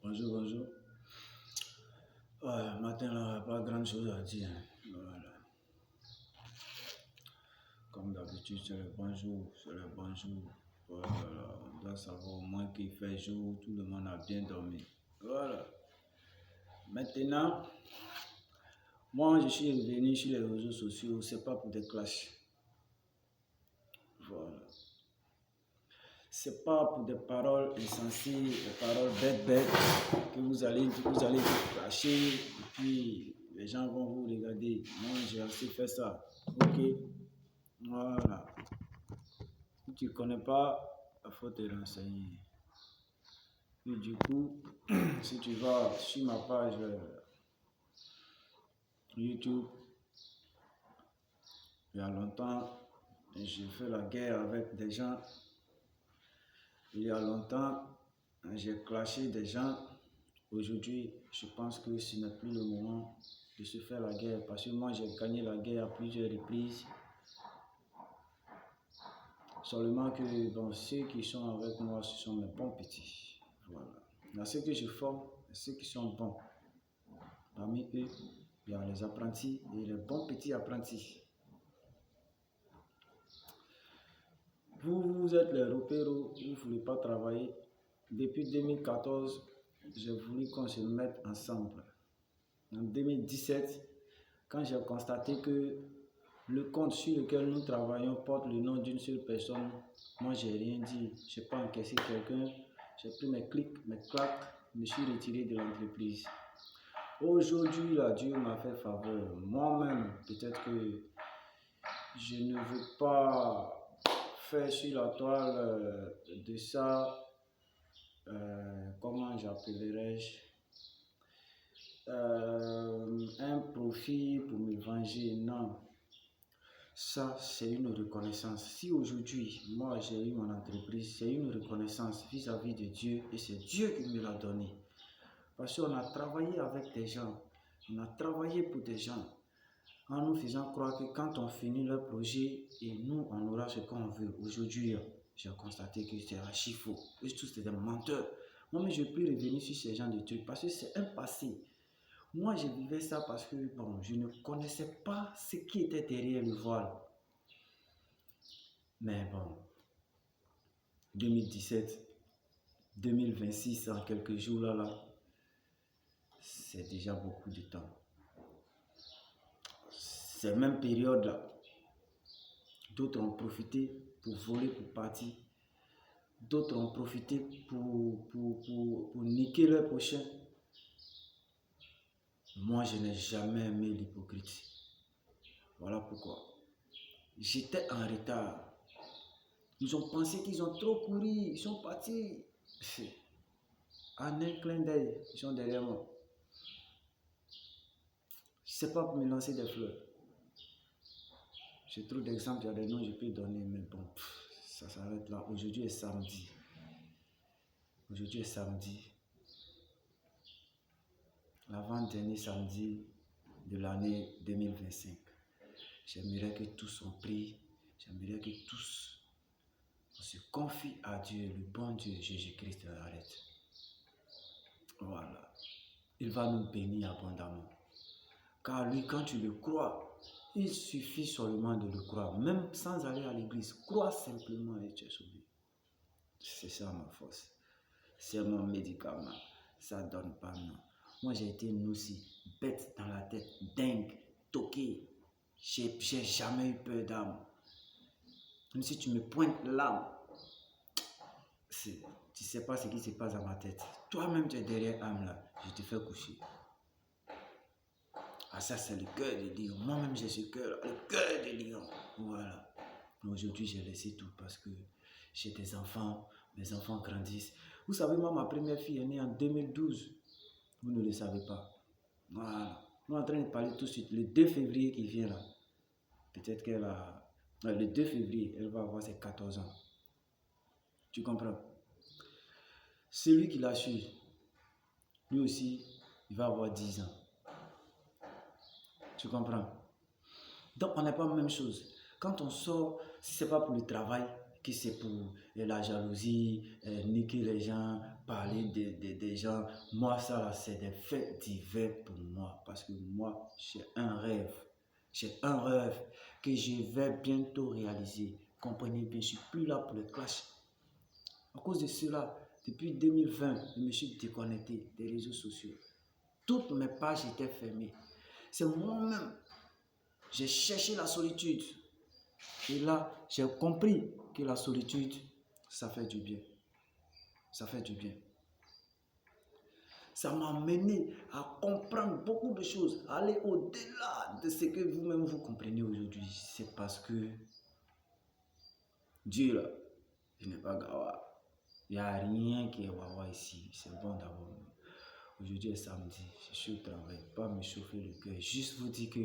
Bonjour, bonjour. Ouais, matin là, pas grand chose à dire, hein. Voilà. Comme d'habitude, c'est le bonjour, c'est le bonjour. Voilà, on doit savoir au moins qu'il fait jour, tout le monde a bien dormi. Voilà. Maintenant, moi je suis revenu sur les réseaux sociaux, c'est pas pour des clashs. Voilà. C'est pas pour des paroles insensées, des paroles bêtes que vous allez clasher et puis les gens vont vous regarder. Moi j'ai assez fait ça. Ok. Voilà. Si tu ne connais pas, il faut te renseigner. Et du coup, si tu vas sur ma page YouTube, il y a longtemps, j'ai fait la guerre avec des gens. Il y a longtemps, j'ai clashé des gens. Aujourd'hui, je pense que ce n'est plus le moment de se faire la guerre parce que moi, j'ai gagné la guerre à plusieurs reprises. Seulement que bon, ceux qui sont avec moi, ce sont mes bons petits. Voilà. Il y a ceux que je forme et ceux qui sont bons. Parmi eux, il y a les apprentis et les bons petits apprentis. Vous êtes les repéros, vous ne voulez pas travailler. Depuis 2014, j'ai voulu qu'on se mette ensemble. En 2017, quand j'ai constaté que le compte sur lequel nous travaillons porte le nom d'une seule personne, moi j'ai rien dit. Je n'ai pas encaissé quelqu'un, j'ai pris mes clics, mes claques, je me suis retiré de l'entreprise. Aujourd'hui, là, Dieu m'a fait faveur. Moi-même, peut-être que je ne veux pas faire sur la toile de ça, comment j'appellerais-je, un profit pour me venger. Non, ça c'est une reconnaissance. Si aujourd'hui, moi j'ai eu mon entreprise, c'est une reconnaissance vis-à-vis de Dieu et c'est Dieu qui me l'a donné. Parce qu'on a travaillé avec des gens, on a travaillé pour des gens, en nous faisant croire que quand on finit le projet, et nous, on aura ce qu'on veut. Aujourd'hui, j'ai constaté que c'est archi faux. Eux tous, c'est des menteurs. Moi, je peux revenir sur ces gens de trucs parce que c'est un passé. Moi, je vivais ça parce que bon, je ne connaissais pas ce qui était derrière le voile. Mais bon, 2017, 2026, en quelques jours là, c'est déjà beaucoup de temps. Ces mêmes périodes-là, d'autres ont profité pour voler, pour partir. D'autres ont profité pour niquer leur prochain. Moi, je n'ai jamais aimé l'hypocrite. Voilà pourquoi. J'étais en retard. Ils ont pensé qu'ils ont trop couru. Ils sont partis. En un clin d'œil, ils sont derrière moi. Je ne sais pas pour me lancer des fleurs. J'ai trop d'exemples, il y a des noms que je peux donner, mais bon, ça s'arrête là. Aujourd'hui est samedi. Aujourd'hui est samedi. L'avant-dernier samedi de l'année 2025. J'aimerais que tous on prie. J'aimerais que tous on se confie à Dieu, le bon Dieu, Jésus-Christ de Nazareth. Voilà. Il va nous bénir abondamment. Car lui, quand tu le crois, il suffit seulement de le croire. Même sans aller à l'église, crois simplement et tu es sauvé. C'est ça ma force. C'est mon médicament. Ça ne donne pas non. Moi, j'ai été une aussi bête dans la tête, dingue, toqué. J'ai jamais eu peur d'âme. Même si tu me pointes l'âme, tu ne sais pas ce qui se passe dans ma tête. Toi-même, tu es derrière âme là. Je te fais coucher. Ah, ça, c'est le cœur de lion. Moi-même, j'ai ce cœur, le cœur de lion. Voilà. Aujourd'hui, j'ai laissé tout parce que j'ai des enfants. Mes enfants grandissent. Vous savez, moi, ma première fille est née en 2012. Vous ne le savez pas. Voilà. Nous sommes en train de parler tout de suite. Le 2 février qui vient là. Peut-être qu'elle a... Le 2 février, elle va avoir ses 14 ans. Tu comprends? Celui qui l'a su, lui aussi, il va avoir 10 ans. Tu comprends? Donc, on n'est pas la même chose. Quand on sort, si ce n'est pas pour le travail, qui c'est pour la jalousie, niquer les gens, parler des gens. Moi, ça, là, c'est des faits divers pour moi. Parce que moi, j'ai un rêve. J'ai un rêve que je vais bientôt réaliser. Comprenez bien, je ne suis plus là pour les clashs. À cause de cela, depuis 2020, je me suis déconnecté des réseaux sociaux. Toutes mes pages étaient fermées. C'est moi-même. J'ai cherché la solitude. Et là, j'ai compris que la solitude, ça fait du bien. Ça fait du bien. Ça m'a mené à comprendre beaucoup de choses, à aller au-delà de ce que vous-même vous comprenez aujourd'hui. C'est parce que Dieu, là, il n'est pas gawa. Il n'y a rien qui est wawa ici. C'est bon d'abord. Aujourd'hui est samedi, je suis au travail, pas me chauffer le cœur, juste vous dire que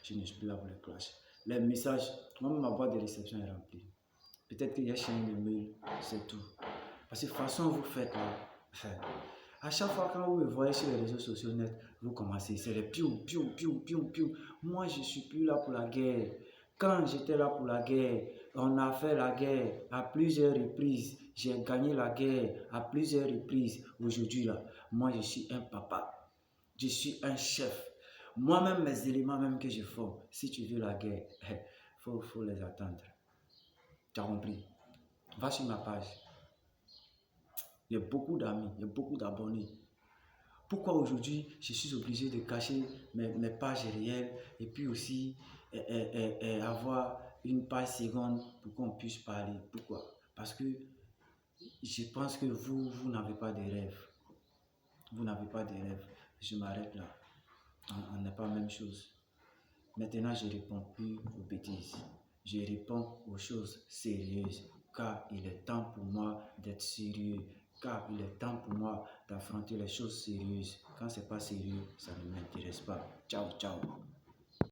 je ne suis plus là pour le clash. Les messages, même ma boîte de réception est remplie. Peut-être qu'il y a chaîne de mail, c'est tout. Parce que de toute façon, vous faites là. À chaque fois quand vous me voyez sur les réseaux sociaux net, vous commencez, c'est les piou, piou, piou, piou, piou. Moi, je ne suis plus là pour la guerre. Quand j'étais là pour la guerre, on a fait la guerre à plusieurs reprises. J'ai gagné la guerre à plusieurs reprises. Aujourd'hui, là, moi, je suis un papa. Je suis un chef. Moi-même, mes éléments même que je fais, si tu veux la guerre, faut les attendre. Tu as compris? Va sur ma page. Il y a beaucoup d'amis, il y a beaucoup d'abonnés. Pourquoi aujourd'hui je suis obligé de cacher mes pages réelles et puis aussi avoir une page seconde pour qu'on puisse parler? Pourquoi? Parce que je pense que vous n'avez pas de rêve. Vous n'avez pas de rêve. Je m'arrête là. On n'est pas la même chose. Maintenant, je ne réponds plus aux bêtises. Je réponds aux choses sérieuses. Car il est temps pour moi d'être sérieux. Car il est temps pour moi d'affronter les choses sérieuses. Quand ce n'est pas sérieux, ça ne m'intéresse pas. Ciao, ciao.